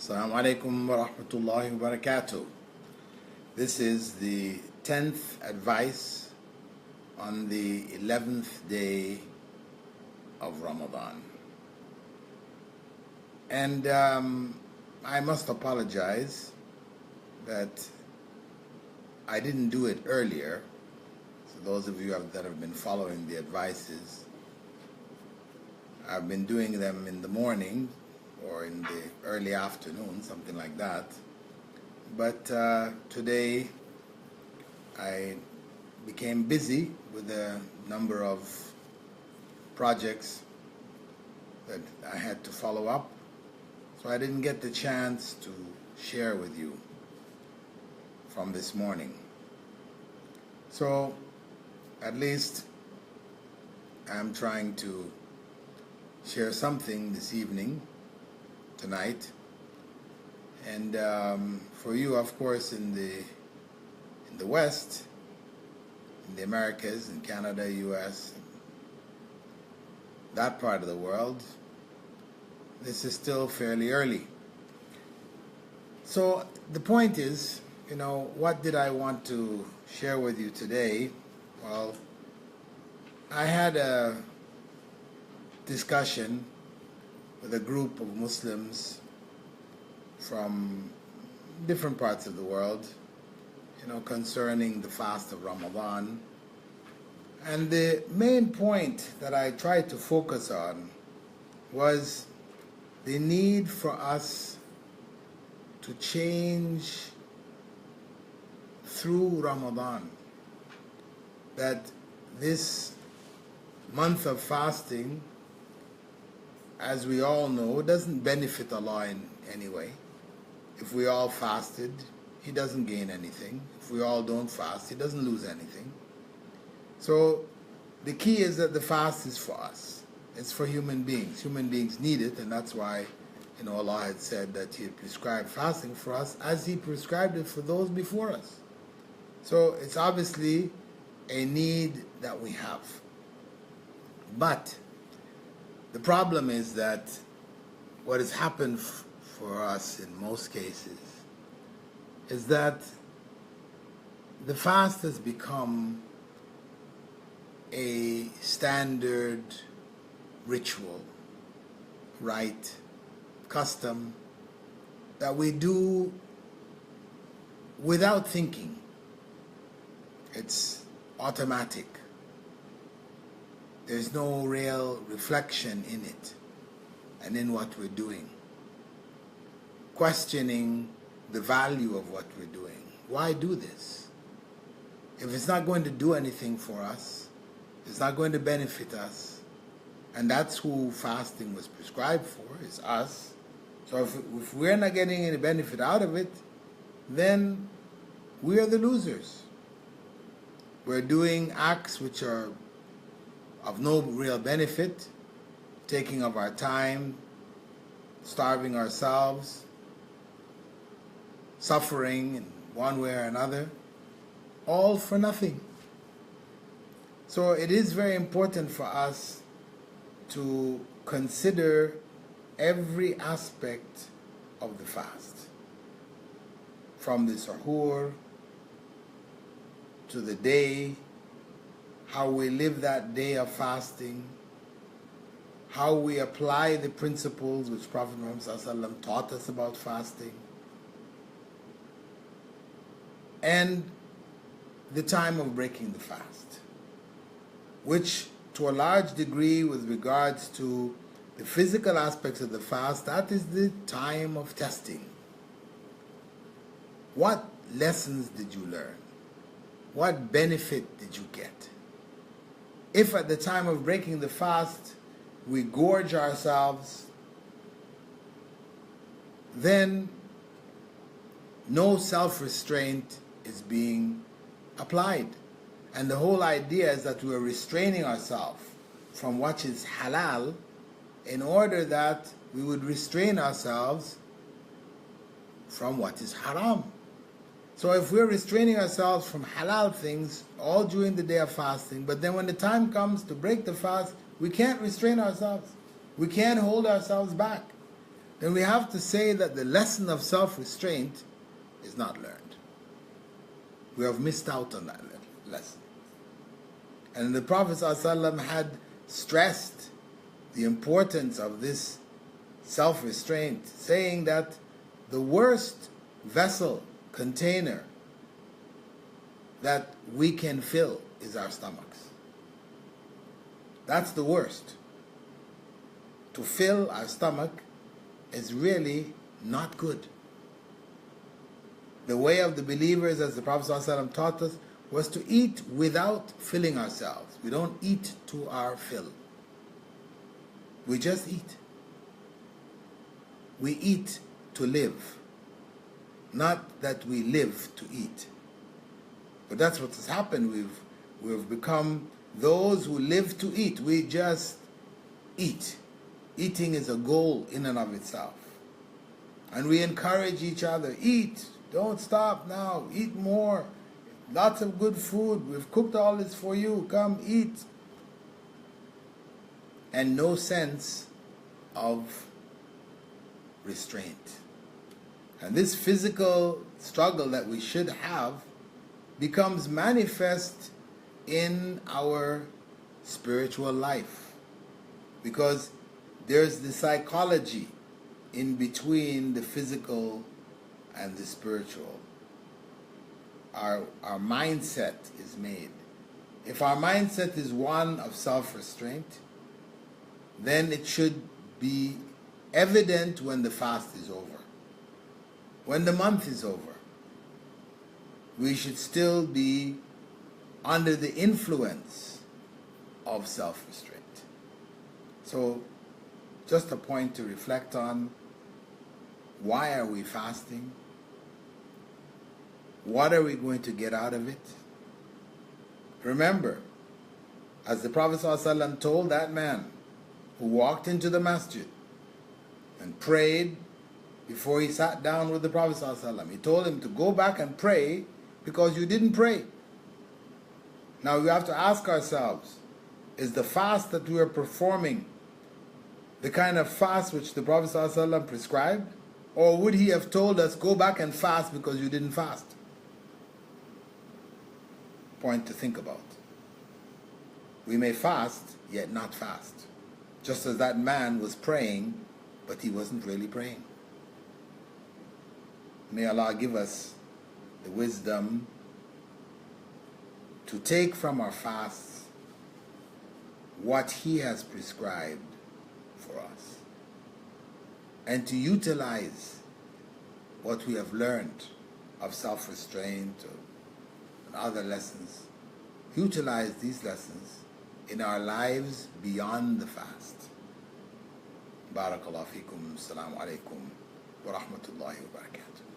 Assalamu alaikum wa rahmatullahi wa barakatuh. This is the 10th advice on the 11th day of Ramadan. And I must apologize that I didn't do it earlier. So those of you that have been following the advices, I've been doing them in the morning or in the early afternoon, something like that. But today I became busy with a number of projects that I had to follow up, so I didn't get the chance to share with you from this morning. So at least I'm trying to share something this evening, tonight, and for you, of course, in the West, in the Americas, in Canada, US, that part of the world, this is still fairly early. So the point is, what did I want to share with you today? Well, I had a discussion with a group of Muslims from different parts of the world, concerning the fast of Ramadan. And the main point that I tried to focus on was the need for us to change through Ramadan. That this month of fasting, as we all know, doesn't benefit Allah in any way. If we all fasted, He doesn't gain anything. If we all don't fast, He doesn't lose anything. So the key is that the fast is for us. It's for human beings. Human beings need it, and that's why Allah had said that He had prescribed fasting for us as He prescribed it for those before us. So it's obviously a need that we have. But the problem is that what has happened for us in most cases is that the fast has become a standard ritual, rite, custom that we do without thinking. It's automatic. There's no real reflection in it and in what we're doing. Questioning the value of what we're doing. Why do this? If it's not going to do anything for us, it's not going to benefit us, and that's who fasting was prescribed for, is us. So if we're not getting any benefit out of it, then we are the losers. We're doing acts which are of no real benefit, taking of our time, starving ourselves, suffering in one way or another, all for nothing. So it is very important for us to consider every aspect of the fast, from the sahur to the day, how we live that day of fasting, how we apply the principles which Prophet Muhammad ﷺ taught us about fasting, and the time of breaking the fast, which to a large degree with regards to the physical aspects of the fast, that is the time of testing. What lessons did you learn? What benefit did you get? If at the time of breaking the fast we gorge ourselves, then no self-restraint is being applied. And the whole idea is that we are restraining ourselves from what is halal in order that we would restrain ourselves from what is haram. So if we're restraining ourselves from halal things all during the day of fasting, but then when the time comes to break the fast, we can't restrain ourselves. We can't hold ourselves back. then we have to say that the lesson of self-restraint is not learned. We have missed out on that lesson. And the Prophet ﷺ had stressed the importance of this self-restraint, saying that the worst vessel, container that we can fill is our stomachs. That's the worst. To fill our stomach is really not good. The way of the believers, as the Prophet ﷺ taught us, was to eat without filling ourselves. We don't eat to our fill. We just eat. We eat to live, not that we live to eat. But that's what has happened. We've become those who live to eat. We just eat. Eating is a goal in and of itself. And we encourage each other, eat, don't stop now, eat more. Lots of good food, we've cooked all this for you, come eat. And no sense of restraint. And this physical struggle that we should have becomes manifest in our spiritual life. Because there's the psychology in between the physical and the spiritual. Our mindset is made. If our mindset is one of self-restraint, then it should be evident when the fast is over. When the month is over, we should still be under the influence of self-restraint. So, just a point to reflect on. Why are we fasting? What are we going to get out of it? Remember, as the Prophet ﷺ told that man who walked into the masjid and prayed before he sat down with the Prophet ﷺ, he told him to go back and pray because you didn't pray. Now we have to ask ourselves, is the fast that we are performing the kind of fast which the Prophet ﷺ prescribed? Or would he have told us, go back and fast because you didn't fast? Point to think about. We may fast, yet not fast. Just as that man was praying, but he wasn't really praying. May Allah give us the wisdom to take from our fasts what He has prescribed for us, and to utilize what we have learned of self-restraint and other lessons. Utilize these lessons in our lives beyond the fast. Barakallahu feekum. Assalamu alaikum wa rahmatullahi wa barakatuh.